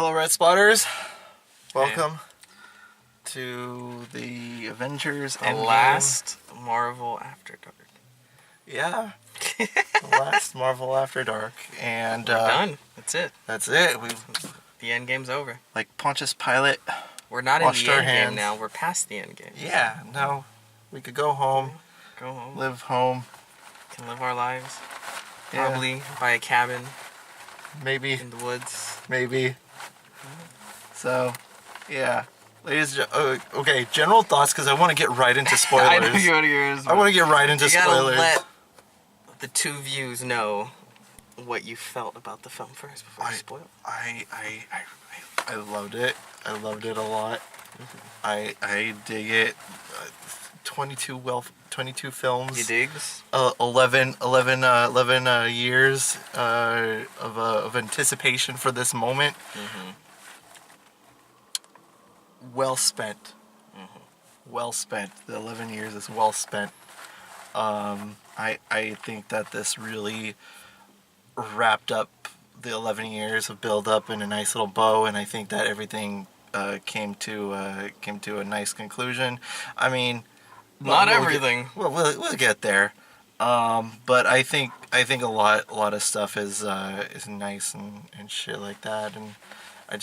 Hello, Red Spotters. Welcome to the Avengers The Endgame. last Marvel Afterdark. Yeah. The last Marvel Afterdark. And We're done. That's it. That's it. The Endgame's over. Like Pontius Pilate. We're not in washed the our Endgame hands. now. We're past the Endgame. Yeah, no. We could go home. Go home. Live home. Can live our lives. Yeah. Probably buy a cabin Maybe. in the woods. Maybe. So, yeah. Okay, general thoughts, because I want to get right into spoilers. I know you want to hear yours. I want to get right into you spoilers. gotta let the two views know what you felt about the film first before you spoil it. I loved it. I loved it a lot. I dig it. 22 films. You digs? 11 years of anticipation for this moment. Mm-hmm. Well spent. Mm-hmm. Well spent. The 11 years is well spent. I think that this really wrapped up the 11 years of build up in a nice little bow, and I think that everything came to a nice conclusion. I mean, Not everything. We'll get there. But I think a lot of stuff is nice and shit like that, and I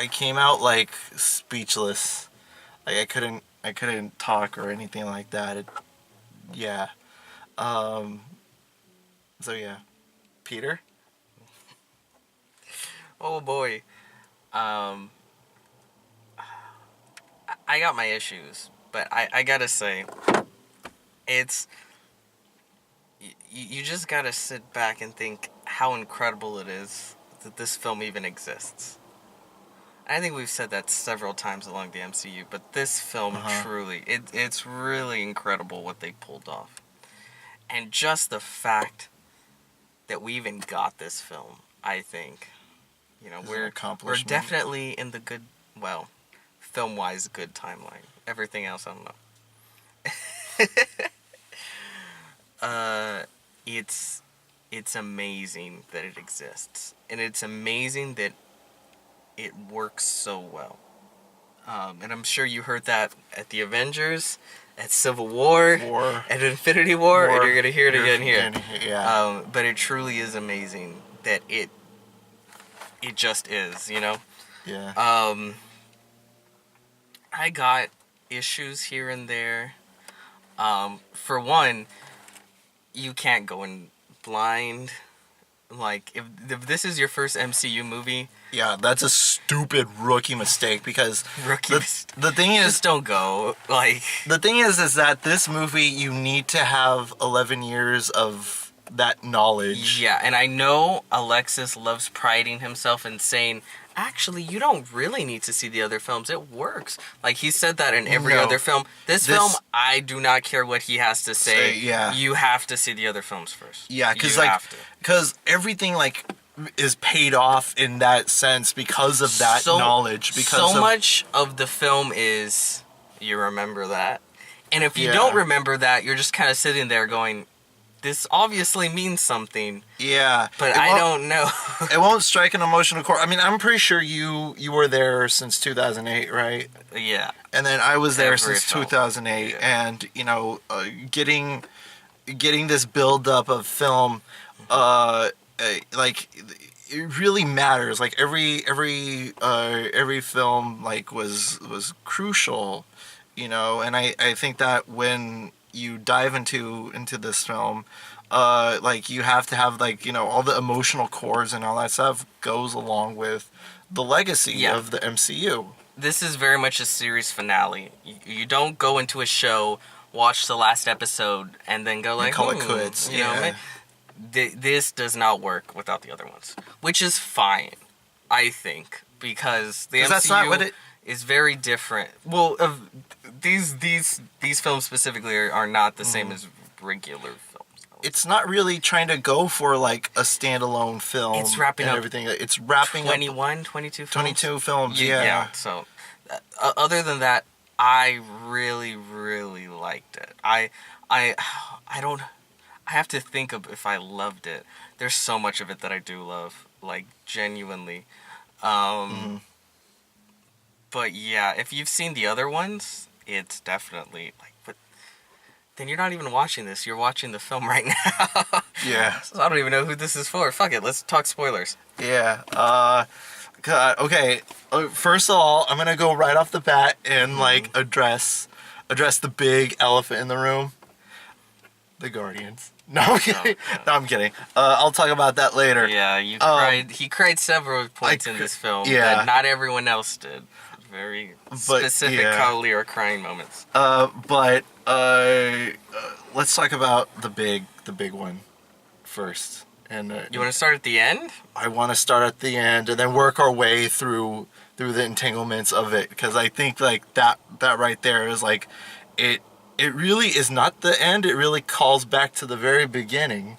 came out like speechless. Like I couldn't talk or anything like that. Yeah. So yeah. Peter? Oh boy. I got my issues, but I gotta say, it's you just gotta sit back and think how incredible it is that this film even exists. I think we've said that several times along the MCU, but this film truly, it's really incredible what they pulled off. And just the fact that we even got this film, I think, we're definitely in the good, film-wise good timeline. Everything else, I don't know. It's amazing that it exists, and it's amazing that it works so well. And I'm sure you heard that at the Avengers, at Civil War, at Infinity War, and you're gonna hear it again here. Yeah. But it truly is amazing that it just is, Yeah. I got issues here and there. For one, you can't go in blind. Like, if this is your first MCU movie... Yeah, that's a stupid rookie mistake, because the thing is... Just don't go, like... The thing is that this movie, you need to have 11 years of that knowledge. Yeah, and I know Alexis loves priding himself and saying, actually, you don't really need to see the other films. It works. Like, he said that in every other film. This film, I do not care what he has to say. Yeah. You have to see the other films first. Yeah, because everything, is paid off in that sense because of that knowledge. Much of the film is, you remember that. And if you don't remember that, you're just kind of sitting there going, this obviously means something. Yeah. But I don't know. It won't strike an emotional chord. I mean, I'm pretty sure you were there since 2008, right? Yeah. And then I was there since 2008. Yeah. And, getting this build-up of film, it really matters. Like, every film, was crucial, and I think that when you dive into this film, you have to have all the emotional cores and all that stuff goes along with the legacy of the MCU. This is very much a series finale. You don't go into a show, watch the last episode, and then go like, call it quits. This does not work without the other ones, which is fine, I think, because the MCU that's not what it is very different. Well, these films specifically are not the same as regular films. It's not really trying to go for a standalone film. It's wrapping up everything. It's wrapping 22 films. 22 films. Yeah. So, other than that, I really, really liked it. I have to think of if I loved it. There's so much of it that I do love, genuinely. But yeah, if you've seen the other ones, it's definitely like. But then you're not even watching this. You're watching the film right now. Yeah. So I don't even know who this is for. Fuck it. Let's talk spoilers. Yeah. God, okay. First of all, I'm gonna go right off the bat and like address the big elephant in the room. The Guardians. No, I'm kidding. No, I'm kidding. I'll talk about that later. Yeah, you cried. He cried several points in this film that not everyone else did. Very specific Lira crying moments. But let's talk about the big one first. And you want to start at the end? I want to start at the end and then work our way through the entanglements of it, because I think like that right there is like it really is not the end. It really calls back to the very beginning.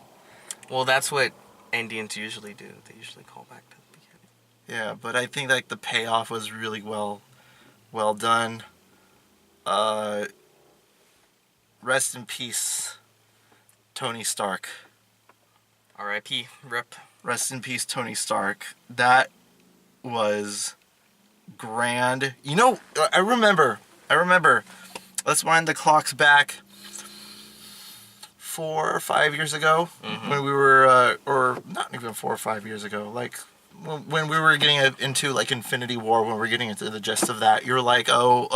Well, that's what Indians usually do. They usually call back to the beginning. Yeah, but I think like the payoff was really well done. Rest in peace, Tony Stark. R.I.P. Rip. Rest in peace, Tony Stark. That was grand. You know, I remember. Let's wind the clocks back 4 or 5 years ago when we were, or not even 4 or 5 years ago, like when we were getting into like Infinity War, when we were getting into the gist of that. You're like, you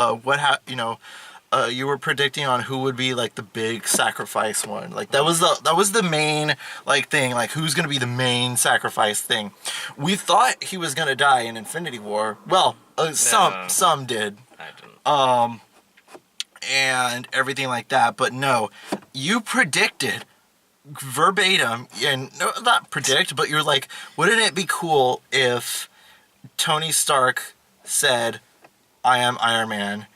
were predicting on who would be like the big sacrifice one. Like that was the main like thing. Like who's gonna be the main sacrifice thing. We thought he was gonna die in Infinity War. Well, some did. I didn't. And everything like that. But no, you predicted verbatim, and no, not predict, but you're like, wouldn't it be cool if Tony Stark said, "I am Iron Man,"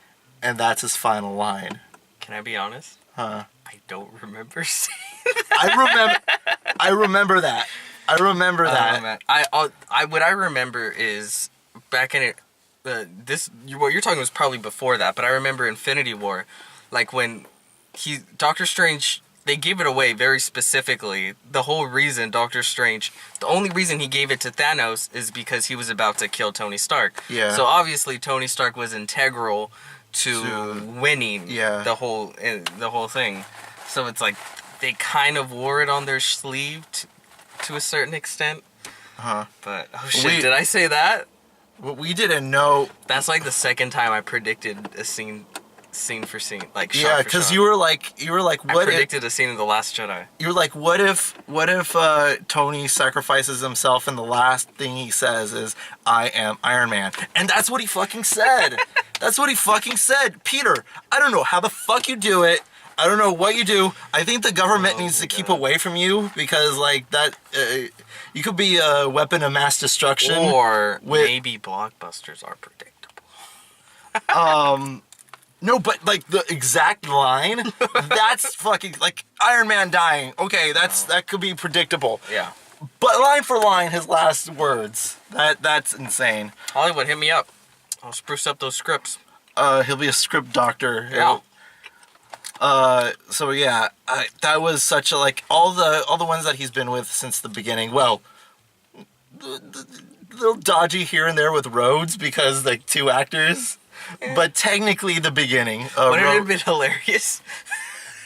and that's his final line? Can I be honest? Huh? I don't remember saying that. I remember that. What I remember is back in it. What you're talking was probably before that, but I remember Infinity War, like when Doctor Strange, they gave it away very specifically. The whole reason the only reason he gave it to Thanos is because he was about to kill Tony Stark. Yeah. So obviously Tony Stark was integral to winning the whole thing. So it's like they kind of wore it on their sleeve to a certain extent. But oh shit, did I say that? What we didn't know. That's like the second time I predicted a scene for scene, like shot yeah, because you were like, what? I predicted a scene in The Last Jedi. You were like, what if Tony sacrifices himself and the last thing he says is, "I am Iron Man," and that's what he fucking said. That's what he fucking said, Peter. I don't know how the fuck you do it. I don't know what you do. I think the government needs to keep away from you because like that. You could be a weapon of mass destruction. Or maybe blockbusters are predictable. No, but like the exact line, that's fucking like Iron Man dying. Okay, that could be predictable. Yeah. But line for line, his last words. That's insane. Hollywood, hit me up. I'll spruce up those scripts. He'll be a script doctor. Yeah. So yeah, that was such a like all the ones that he's been with since the beginning. Well, the little dodgy here and there with Rhodes because like 2 actors, but technically the beginning. Wouldn't it have been hilarious?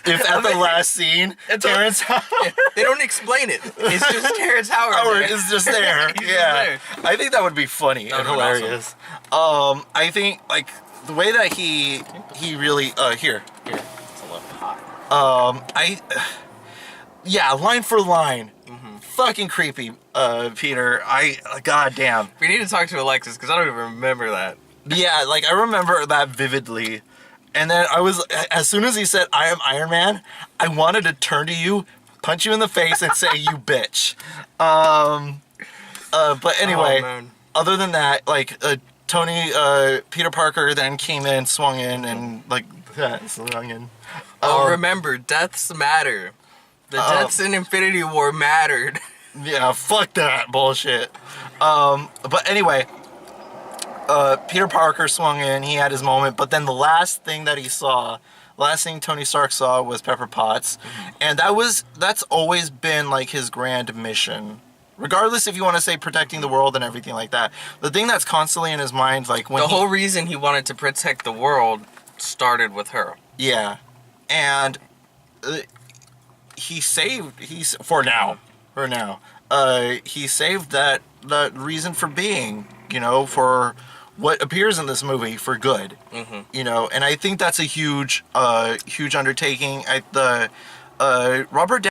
If at the last scene, Terrence Howard. They don't explain it. It's just Terrence Howard. Howard is just there. He's yeah, just there. I think that would be funny and hilarious. Awesome. I think like the way that he really here. Line for line. Fucking creepy, Peter. Goddamn. We need to talk to Alexis because I don't even remember that. Yeah, like I remember that vividly. And then as soon as he said, "I am Iron Man," I wanted to turn to you, punch you in the face, and say, "You bitch." But anyway, other than that, like Peter Parker then came in, swung in, and like swung in. Remember, deaths matter. The deaths in Infinity War mattered. Yeah, fuck that bullshit. But anyway, Peter Parker swung in, he had his moment, but then the last thing Tony Stark saw was Pepper Potts. And that's always been like his grand mission Regardless if you want to say protecting the world and everything like that. The thing that's constantly in his mind, like when the whole reason he wanted to protect the world started with her. Yeah. And he's for now. He saved that reason for being, for what appears in this movie for good. And I think that's a huge undertaking. Robert Downey,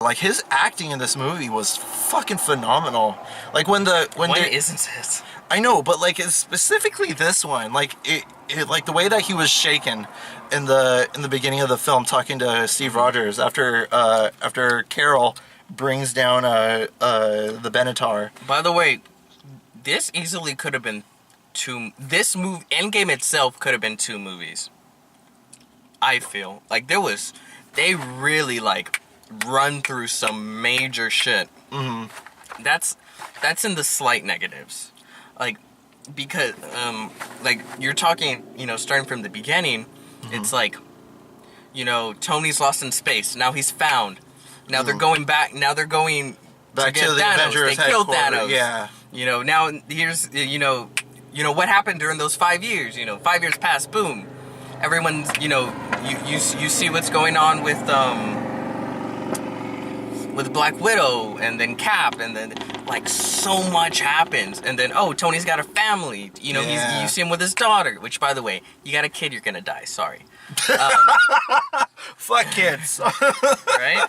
like his acting in this movie was fucking phenomenal. Like when isn't it? I know, but like it's specifically this one, like it like the way that he was shaken in the beginning of the film, talking to Steve Rogers after Carol brings down the Benatar. By the way, this easily could have been this movie, Endgame itself could have been 2 movies. I feel like they really like run through some major shit. That's in the slight negatives, like because like you're talking, starting from the beginning, it's like, Tony's lost in space. Now he's found. Now they're going back. Now they're going back to get to the Thanos. Avengers They killed headquarters. Thanos. Yeah. Now here's what happened during those 5 years. 5 years passed. Boom. Everyone's you see what's going on with Black Widow and then Cap, and then like so much happens, and then Tony's got a family. You see him with his daughter, which by the way, you got a kid, you're gonna die. Sorry. Fuck kids. Right?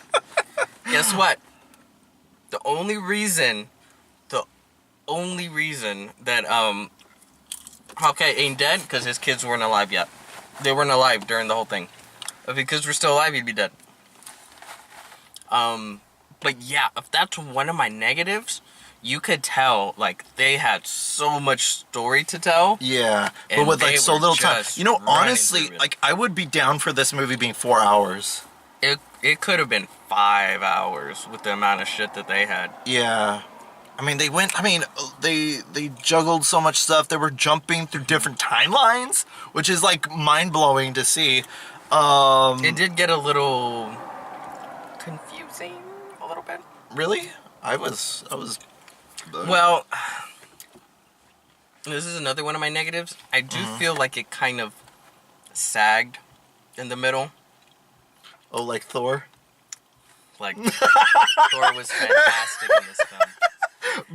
Guess what? The only reason that Hawkeye ain't dead because his kids weren't alive yet. They weren't alive during the whole thing. If his kids were still alive, he'd be dead. But yeah, if that's one of my negatives, you could tell, like, they had so much story to tell. Yeah, but with, like, so little time. Honestly, like, I would be down for this movie being 4 hours. It could have been 5 hours with the amount of shit that they had. Yeah. They juggled so much stuff. They were jumping through different timelines, which is, like, mind-blowing to see. It did get a little confusing, a little bit. Really? I was. Well, this is another one of my negatives. I do feel like it kind of sagged in the middle. Oh, like Thor? Like, Thor was fantastic in this film.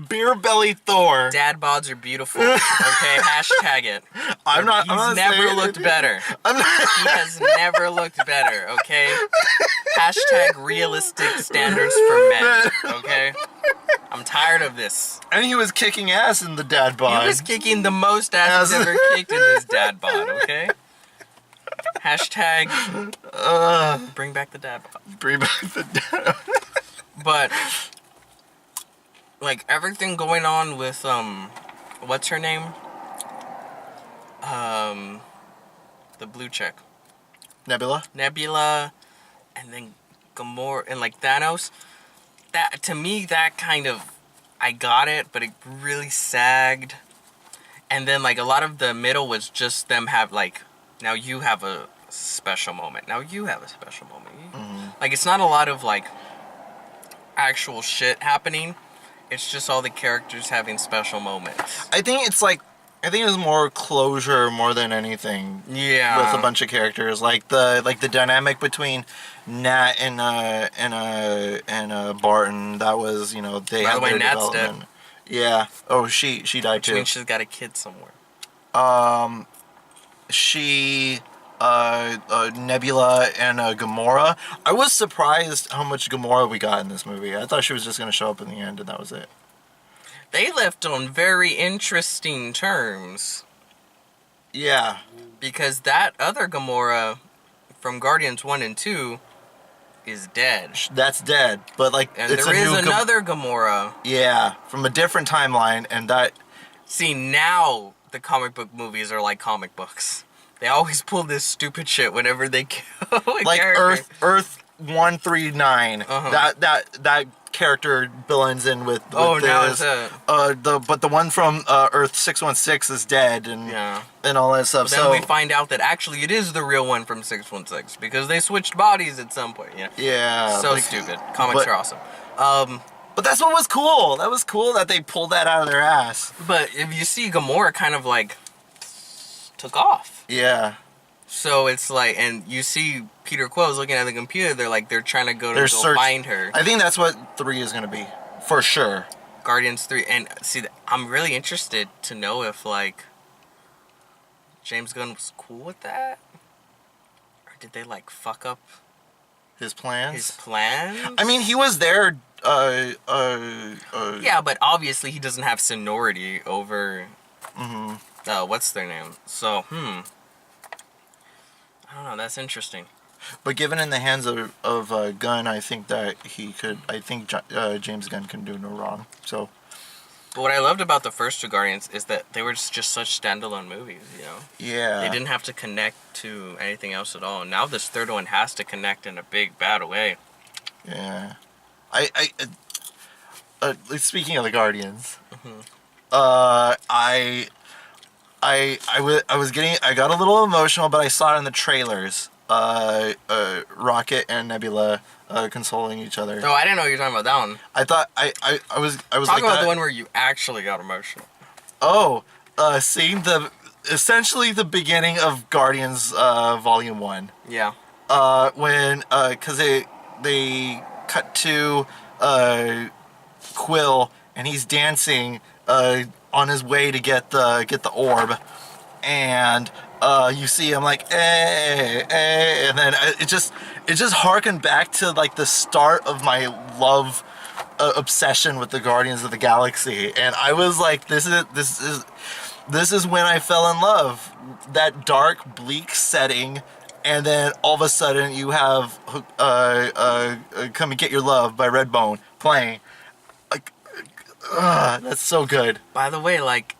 Beer belly Thor. Dad bods are beautiful. Okay, hashtag it. He's never looked better. He has never looked better, okay? Hashtag realistic standards for men, okay? I'm tired of this. And he was kicking ass in the dad bod. He was kicking the most ass he's ever kicked in his dad bod, okay? Hashtag bring back the dad bod. Bring back the dad. But like everything going on with what's her name? The blue chick. Nebula, and then Gamora and like Thanos. That to me, that kind of I got it, but it really sagged. And then like a lot of the middle was just them have like, now you have a special moment. Like it's not a lot of like actual shit happening. It's just all the characters having special moments. I think it was more closure more than anything. Yeah. With a bunch of characters, like the dynamic between Nat and Barton. That was, they By had the way, their Nat's development. dead. Yeah. Oh, she died Which too. means she's got a kid somewhere. Nebula and Gamora. I was surprised how much Gamora we got in this movie. I thought she was just going to show up in the end and that was it. They left on very interesting terms. Yeah. Because that other Gamora from Guardians 1 and 2 is dead. That's dead. But like, and it's there is another Gamora. Gamora. Yeah, from a different timeline, and that... See, now the comic book movies are like comic books. They always pull this stupid shit whenever they kill a like character. Earth 139. That character blends in with now this. it's But the one from Earth 616 is dead and all that stuff. Then we find out that actually it is the real one from 616 because they switched bodies at some point. Yeah. Yeah. So stupid. Comics are awesome. But that's what was cool. That was cool that they pulled that out of their ass. But if you see Gamora kind of like took off. Yeah. So it's like, and you see Peter Quill's looking at the computer. They're trying to go find her. I think that's what 3 is gonna be, for sure. Guardians 3, and see, I'm really interested to know if like James Gunn was cool with that, or did they like fuck up his plans? His plans. I mean, he was there. Yeah, but obviously he doesn't have seniority over. What's their name? So, I don't know. That's interesting. But given in the hands of Gunn, I think that he could. I think James Gunn can do no wrong. So. But what I loved about the first 2 Guardians is that they were just such standalone movies. You know. Yeah. They didn't have to connect to anything else at all. Now this third one has to connect in a big bad way. Yeah. Speaking of the Guardians, I got a little emotional, but I saw it in the trailers. Rocket and Nebula consoling each other. Oh, I didn't know you were talking about that one. I thought I was Talk like about the one where you actually got emotional. Oh, seeing essentially the beginning of Guardians Volume 1. Yeah. When cuz they cut to Quill and he's dancing on his way to get the orb, and you see him like and then it just harkened back to like the start of my love obsession with the Guardians of the Galaxy, and I was like, this is when I fell in love. That dark, bleak setting, and then all of a sudden you have Come and Get Your Love by Redbone playing. Like, that's so good. By the way, like,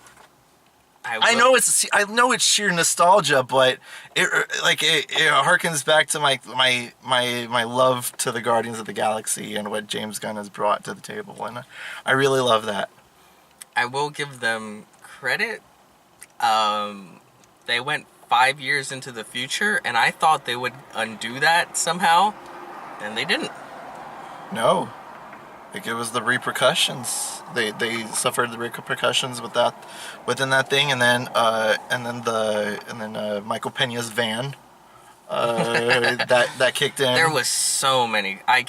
I know it's sheer nostalgia, but it harkens back to my love to the Guardians of the Galaxy and what James Gunn has brought to the table, and I really love that. I will give them credit. They went 5 years into the future, and I thought they would undo that somehow, and they didn't. No. Like, it was the repercussions. They suffered the repercussions within that thing, and then Michael Pena's van that kicked in. There was so many. I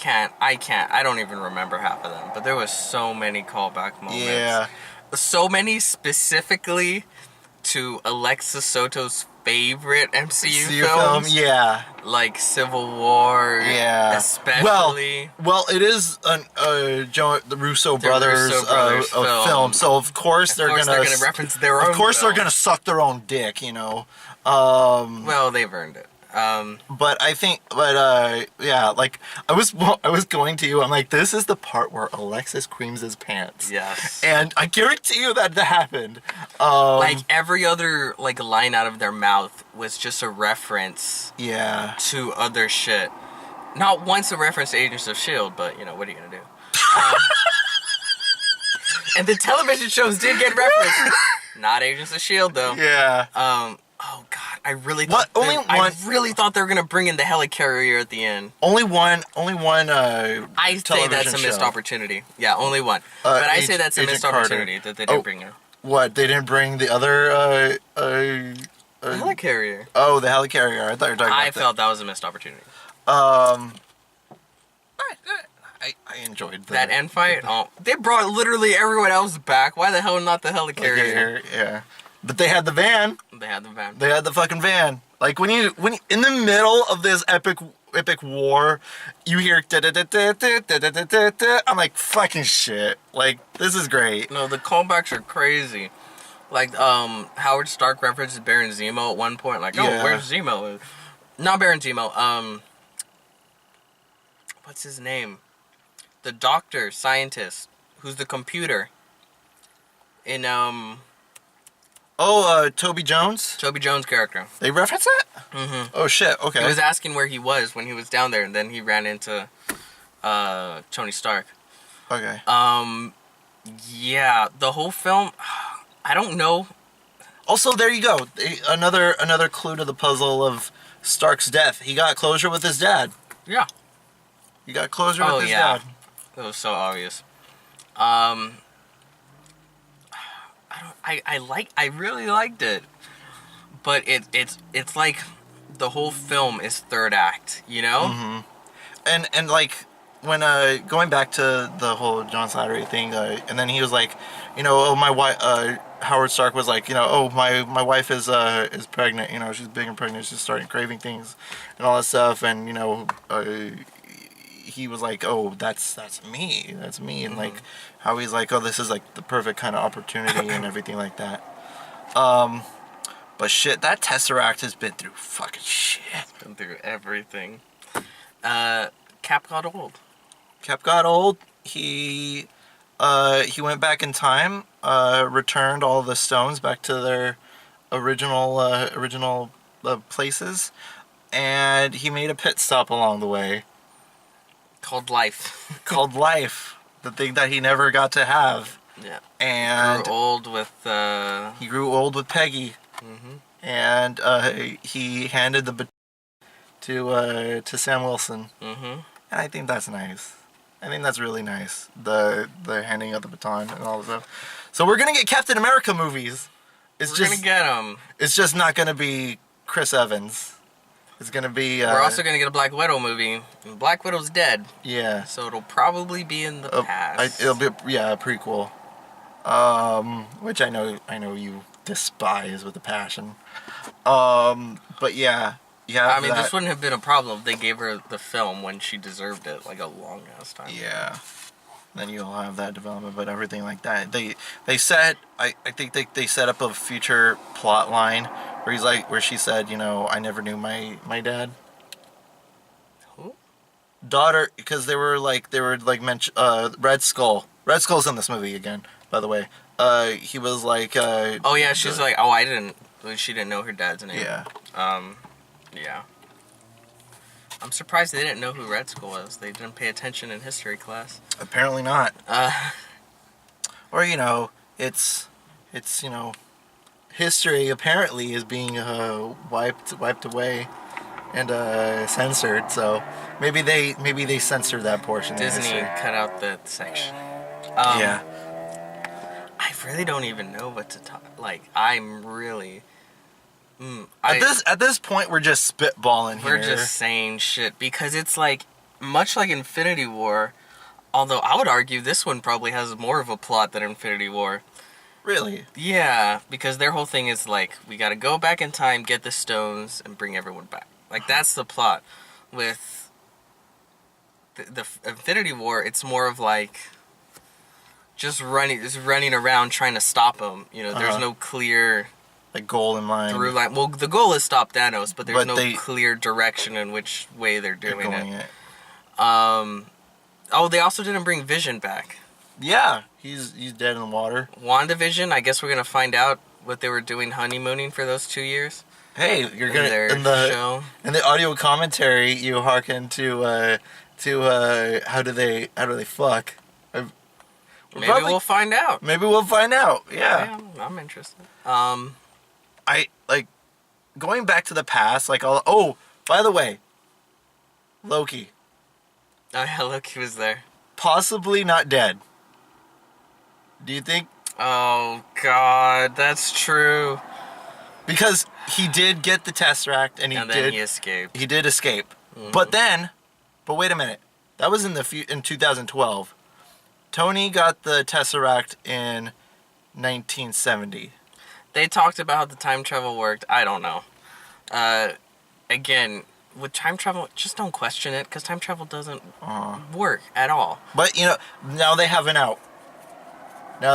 don't even remember half of them, but there was so many callback moments. Yeah. So many specifically to Alexis Soto's favorite MCU film, films. Yeah. Like Civil War. Yeah. Especially. Well, it is the Russo brothers film, so of course they're gonna reference their own. Of course film. they're gonna suck their own dick, you know. Well, they've earned it. But I think, yeah, like I was going to you. I'm like, this is the part where Alexis creams his pants. Yes. And I guarantee you that happened. Like every other line out of their mouth was just a reference. Yeah. To other shit. Not once a reference to Agents of S.H.I.E.L.D., but what are you gonna do? And the television shows did get referenced. Not Agents of S.H.I.E.L.D. though. Yeah. Oh God, I really thought they were gonna bring in the helicarrier at the end. Only one. I say that's a missed opportunity. Yeah, only one. But I say that's a missed opportunity that they didn't bring in. What? They didn't bring the other helicarrier. Oh, the helicarrier. I thought you were talking about I felt that was a missed opportunity. I enjoyed that end fight. Oh, they brought literally everyone else back. Why the hell not the helicarrier? Yeah. But they had the van. They had the van. They had the fucking van. Like when you in the middle of this epic war, you hear da da da da da da da da da. I'm like, fucking shit. Like, this is great. No, the callbacks are crazy. Like Howard Stark references Baron Zemo at one point. Like, where's Zemo? Not Baron Zemo. What's his name? The doctor, scientist, who's the computer. In Toby Jones? Toby Jones' character. They reference it? Mm-hmm. Oh, shit, okay. He was asking where he was when he was down there, and then he ran into Tony Stark. Okay. Yeah, the whole film, I don't know. Also, there you go. Another clue to the puzzle of Stark's death. He got closure with his dad. Yeah. He got closure with his dad. It was so obvious. Um, I really liked it, but it's like the whole film is third act, you know? Mm-hmm. And like when going back to the whole John Slattery thing, and then he was like, you know, oh my wife, Howard Stark was like, you know, oh my wife is pregnant, you know, she's big and pregnant, she's starting craving things, and all that stuff, and you know, he was like, oh that's me, and like Mm-hmm. how he's like, oh this is like the perfect kind of opportunity and everything like that. Um, but shit, that Tesseract has been through fucking shit. Been through everything. Cap got old. Cap got old. He went back in time, returned all the stones back to their original places, and he made a pit stop along the way Called life. called life, the thing that he never got to have. Yeah. And Grew old with. he grew old with Peggy, Mm-hmm. and he handed the baton to Sam Wilson, Mm-hmm. and I think that's nice. I think that's really nice. The handing of the baton and all that stuff. So we're gonna get Captain America movies. We're gonna get them. It's just not gonna be Chris Evans. It's gonna be. We're also gonna get a Black Widow movie. Black Widow's dead, Yeah. so it'll probably be in the past. It'll be a prequel. Which I know you despise with a passion. But yeah. Yeah. I mean, this wouldn't have been a problem if they gave her the film when she deserved it, like a long ass time. Yeah. Then you'll have that development, but everything like that. They set I think they set up a future plot line where she said, you know, I never knew my dad. Who? Daughter, because they were like mention Red Skull. Red Skull's in this movie again, by the way. He was like Oh yeah, she's like, oh, I didn't. She didn't know her dad's name. yeah. Yeah. I'm surprised they didn't know who Red Skull was. They didn't pay attention in history class. Apparently not. Uh, Or you know, it's you know, history apparently is being wiped away and censored. So maybe they censored that portion. Disney of history. cut out that section. Yeah. I really don't even know what to talk. Like, I'm really. At this point, we're just spitballing here. We're just saying shit because it's like, much like Infinity War, although I would argue this one probably has more of a plot than Infinity War. Really. Yeah, because their whole thing is like, we gotta go back in time, get the stones, and bring everyone back. Like, that's the plot. With the Infinity War, it's more of like just running around trying to stop them. You know, there's no clear Like goal in mind. through line. Well, the goal is stop Thanos, but there's But no clear direction in which way they're They're doing going it. it. Oh, they also didn't bring Vision back. Yeah, he's dead in the water. WandaVision, I guess we're gonna find out what they were doing honeymooning for those 2 years. Hey, you're In gonna their in the show. in the audio commentary you hearken to how do they fuck. Maybe we'll find out. Maybe we'll find out. Yeah. Yeah, I'm interested. I like going back to the past. Like, oh, by the way, Loki Oh yeah, look, he was there. possibly not dead. Do you think? Oh God, that's true. Because he did get the Tesseract, and Then he escaped. he did escape. But wait a minute. That was in 2012. Tony got the Tesseract in 1970. They talked about how the time travel worked. I don't know. Again, with time travel, just don't question it, because time travel doesn't work at all. But, you know, now they have an out. Yeah,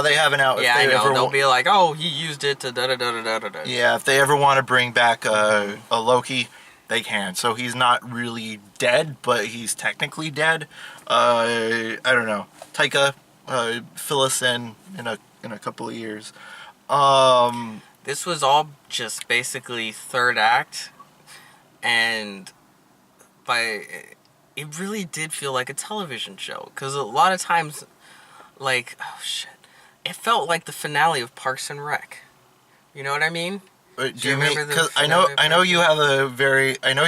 I know. They'll be like, oh, he used it to da-da-da-da-da-da. Yeah, if they ever want to bring back a Loki, they can. So he's not really dead, but he's technically dead. I don't know. Taika, fill us in a couple of years. This was all just basically third act, and it really did feel like a television show, because a lot of times, like, oh shit, it felt like the finale of Parks and Rec. You know what I mean? Do you you mean? remember the Because finale of I know Parks you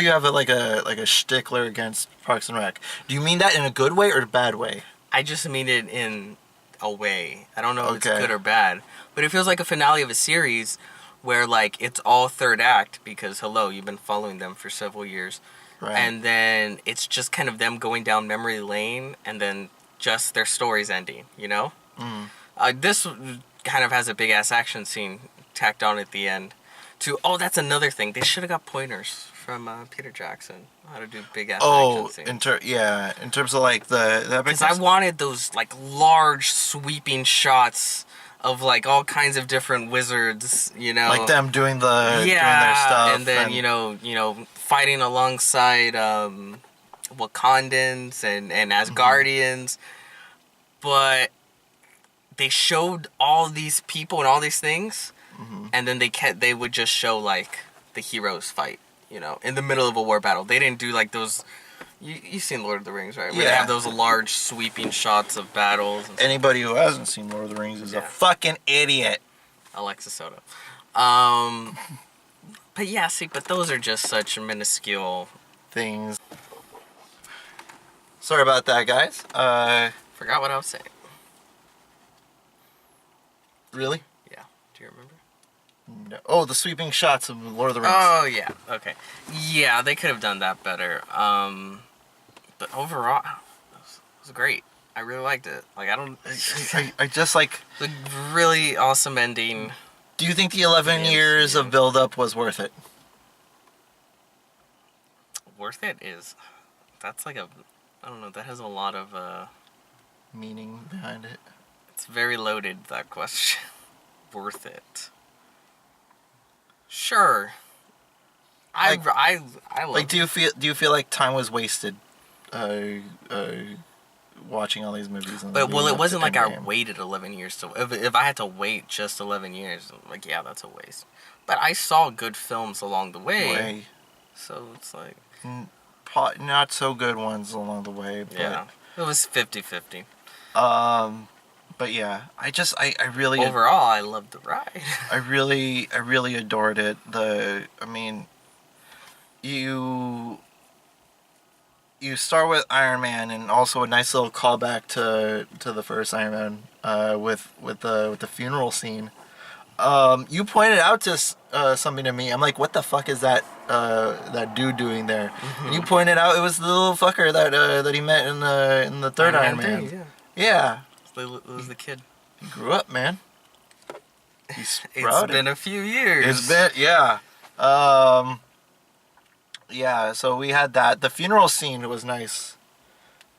have like a shtickler against Parks and Rec. Do you mean that in a good way or a bad way? I just mean it in away. I don't know if it's Okay. good or bad, but it feels like a finale of a series where like it's all third act because hello, you've been following them for several years. Right. And then it's just kind of them going down memory lane and then just their stories ending, you know? Mm. This kind of has a big ass action scene tacked on at the end. That's another thing. They should have got pointers from Peter Jackson how to do big ass action scenes. In terms of like that Because I wanted those like large sweeping shots of like all kinds of different wizards, you know, like them doing their stuff, and then you know fighting alongside Wakandans and Asgardians, but they showed all these people and all these things, and then they would just show like the heroes fight, you know, in the middle of a war battle. They didn't do like those. You've seen Lord of the Rings, right? Where they have those large sweeping shots of battles. And anybody who hasn't seen Lord of the Rings is a fucking idiot. Alexis Soto. But yeah, see, but those are just such minuscule things. Sorry about that, guys. Forgot what I was saying. Really? Yeah. Do you remember? No. Oh, the sweeping shots of Lord of the Rings. Oh, yeah. Okay. Yeah, they could have done that better. But overall, it was great. I really liked it. Like, I just like... The really awesome ending. Do you think the 11 years of build-up was worth it? Worth it is... That's like a... I don't know, that has a lot of... meaning behind it. It's very loaded, that question. Worth it. Sure. I love like, do you feel like time was wasted watching all these movies? But well, it wasn't like I waited 11 years to. If I had to wait just 11 years, like yeah, that's a waste. But I saw good films along the way. So it's like not so good ones along the way. But, yeah, it was 50-50. But yeah, I really overall I loved the ride. I really adored it. You start with Iron Man, and also a nice little callback to the first Iron Man with the funeral scene. You pointed out something to me. I'm like, what the fuck is that dude doing there? And you pointed out it was the little fucker that he met in the third Iron Man. Yeah. It was the kid. He grew up, man. It's been a few years. Yeah. Yeah, so we had that. The funeral scene was nice.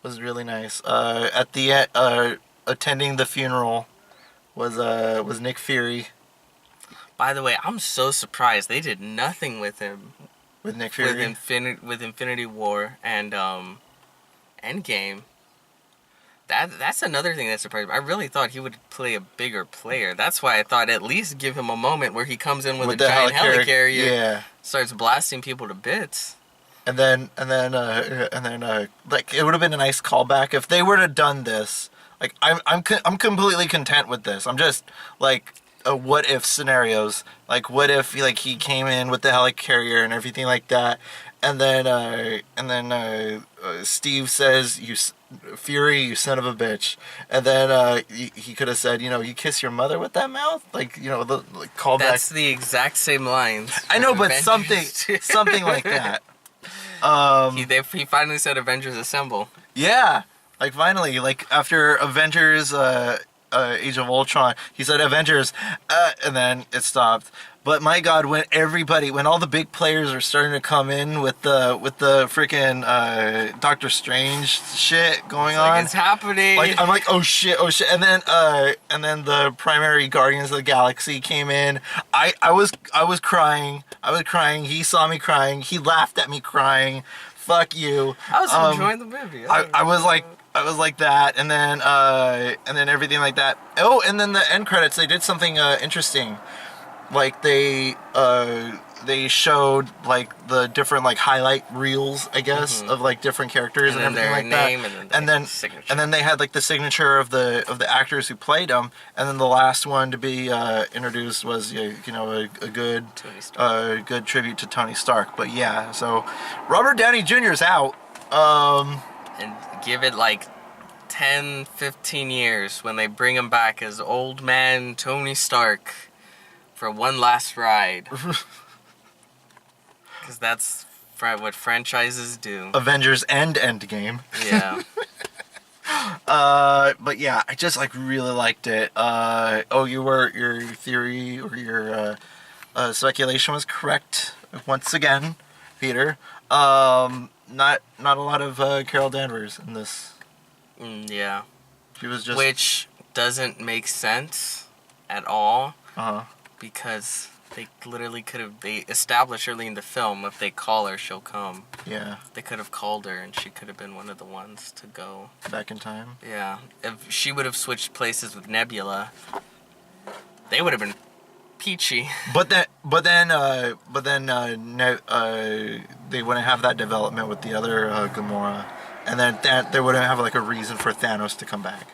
Was really nice. At the end, attending the funeral was Nick Fury. By the way, I'm so surprised they did nothing with him. With Nick Fury? With Infinity War and Endgame. That's another thing that surprised me. I really thought he would play a bigger player. That's why I thought at least give him a moment where he comes in with a giant helicarrier, yeah, starts blasting people to bits. And then like it would have been a nice callback if they would have done this. Like I'm completely content with this. I'm just like what if scenarios. Like what if like he came in with the helicarrier and everything like that, and then Steve says Fury, you son of a bitch. And then he could have said, you kiss your mother with that mouth? Like, the callback. That's the exact same lines. I know, but something like that. He finally said Avengers Assemble. Yeah. Like, finally. Like, after Avengers Age of Ultron, he said Avengers, and then it stopped. But my God, when all the big players are starting to come in with the freaking Doctor Strange shit going on, it's happening. Like I'm like, oh shit, and then the primary Guardians of the Galaxy came in. I was crying. He saw me crying. He laughed at me crying. Fuck you. I was enjoying the movie. I was like that, and then everything like that. Oh, and then the end credits. They did something interesting. Like they showed like the different like highlight reels, I guess, of like different characters and everything like that. And then they had like the signature of the actors who played them. And then the last one to be introduced was a good good tribute to Tony Stark. But yeah, so Robert Downey Jr. is out. And give it like 10, 15 years when they bring him back as old man Tony Stark for one last ride. Because that's what franchises do. Avengers and Endgame. Yeah. But yeah, I just like really liked it. Your theory or your speculation was correct once again, Peter. Not a lot of Carol Danvers in this. Yeah. She was just, which doesn't make sense at all. Because they literally could have, they established early in the film, if they call her, she'll come. Yeah. They could have called her and she could have been one of the ones to go. Back in time? Yeah. If she would have switched places with Nebula, they would have been peachy. But then they wouldn't have that development with the other Gamora. And then they wouldn't have like a reason for Thanos to come back.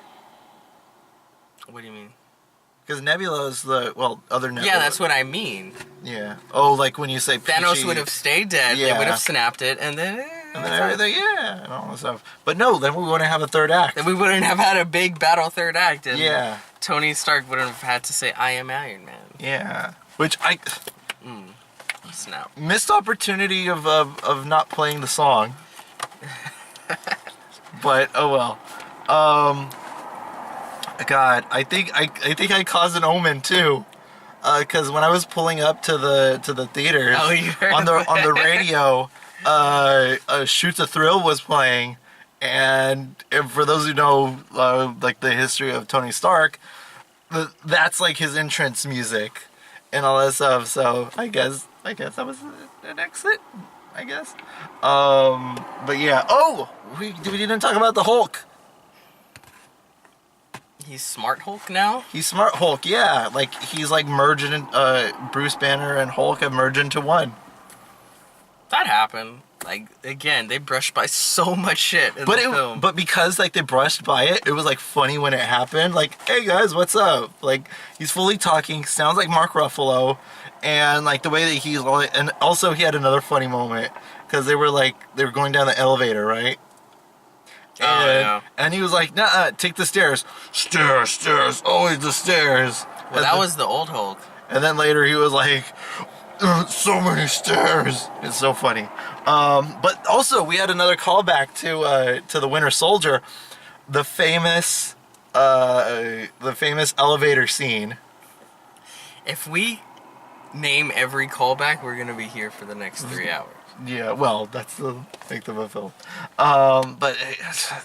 What do you mean? Because Nebula is other Nebula. Yeah, that's what I mean. Yeah. Oh, like when you say Thanos peachy, would have stayed dead. Yeah. They would have snapped it, and then everything, and all that stuff. But no, then we wouldn't have a third act. Then we wouldn't have had a big battle third act. And yeah. Tony Stark wouldn't have had to say, "I am Iron Man." Yeah. Which Snap. Missed opportunity of not playing the song. But oh well. God, I think I caused an omen too, because when I was pulling up to the theaters, you heard on the radio, "Shoot the Thrill" was playing, and for those who know like the history of Tony Stark, that's like his entrance music and all that stuff. So I guess that was an exit. I guess. But yeah. Oh, we didn't talk about the Hulk. He's Smart Hulk now? He's Smart Hulk, yeah. Like, he's like merging, Bruce Banner and Hulk have merged into one. That happened. Like, again, they brushed by so much shit in the film. But because, like, they brushed by it, it was, like, funny when it happened. Like, hey, guys, what's up? Like, he's fully talking, sounds like Mark Ruffalo. And, like, the way that he's... And also, he had another funny moment. Because they were going down the elevator, right? And he was like, nah, take the stairs. Stairs, always the stairs. Well, that was the old Hulk. And then later he was like, so many stairs. It's so funny. But also, we had another callback to the Winter Soldier. The famous elevator scene. If we name every callback, we're going to be here for the next 3 hours. Yeah, well, that's the length of a film. But,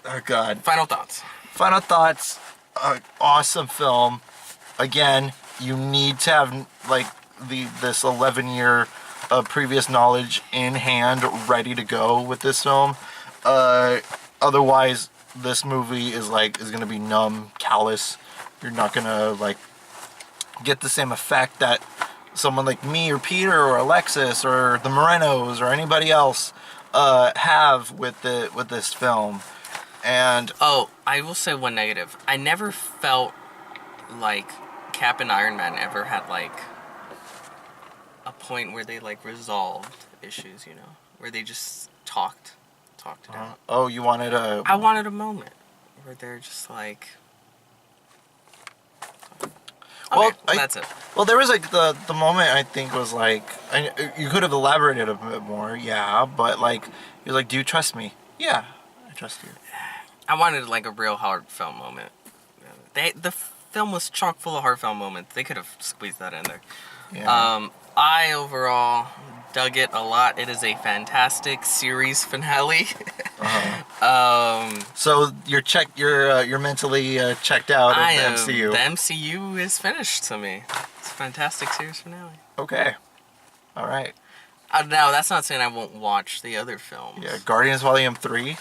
oh God. Final thoughts. Awesome film. Again, you need to have, like, this 11-year previous knowledge in hand, ready to go with this film. Otherwise, this movie is going to be numb, callous. You're not going to, like, get the same effect that someone like me or Peter or Alexis or the Morenos or anybody else have with this film. And I will say one negative. I never felt like Cap and Iron Man ever had like a point where they like resolved issues, you know, where they just talked it out. Oh, you wanted a... I wanted a moment where they're just like... Okay, well, that's it. Well, there was like the moment I think was like, you could have elaborated a bit more, yeah, but like, you're like, do you trust me? Yeah, I trust you. I wanted like a real heartfelt moment. The film was chock full of heartfelt moments. They could have squeezed that in there. Yeah. I overall dug it a lot. It is a fantastic series finale. So you're mentally checked out of the MCU. The MCU is finished to me. It's a fantastic series finale. Okay. All right. Now, that's not saying I won't watch the other films. Yeah, Guardians Volume 3.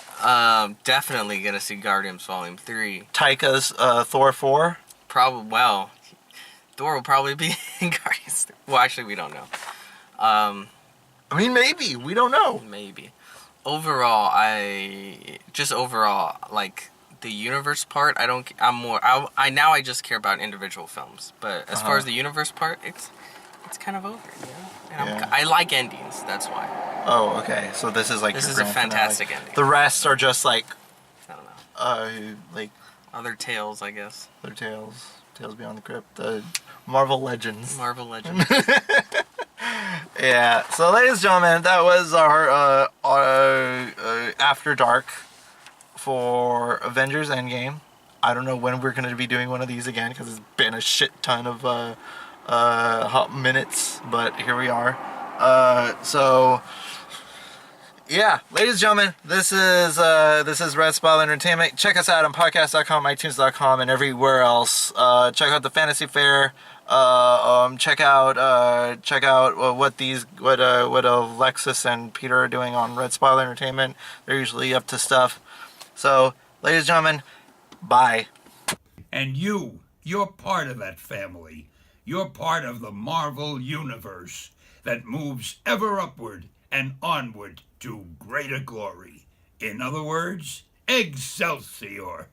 Definitely gonna see Guardians Volume 3. Taika's Thor 4. Well, Thor will probably be in Guardians 3. Well, actually, we don't know. I mean, maybe. We don't know. Maybe. Overall, like, the universe part, I just care about individual films. But as far as the universe part, it's kind of over, you know? And I like endings, that's why. Oh, okay. So this is like This your is a grand fantastic finale. ending. The rest are just like... I don't know. like Other tales, I guess. other tales beyond the crypt, Marvel Legends. Marvel Legends. Yeah. So, ladies and gentlemen, that was our After Dark for Avengers Endgame. I don't know when we're going to be doing one of these again because it's been a shit ton of hot minutes, but here we are. So yeah, ladies and gentlemen, this is Red Spotlight Entertainment. Check us out on podcast.com, itunes.com, and everywhere else. Check out the Fantasy Fair. Check out what Alexis and Peter are doing on Red Spotlight Entertainment. They're usually up to stuff. So, ladies and gentlemen, bye. And you're part of that family. You're part of the Marvel Universe that moves ever upward and onward to greater glory. In other words, Excelsior!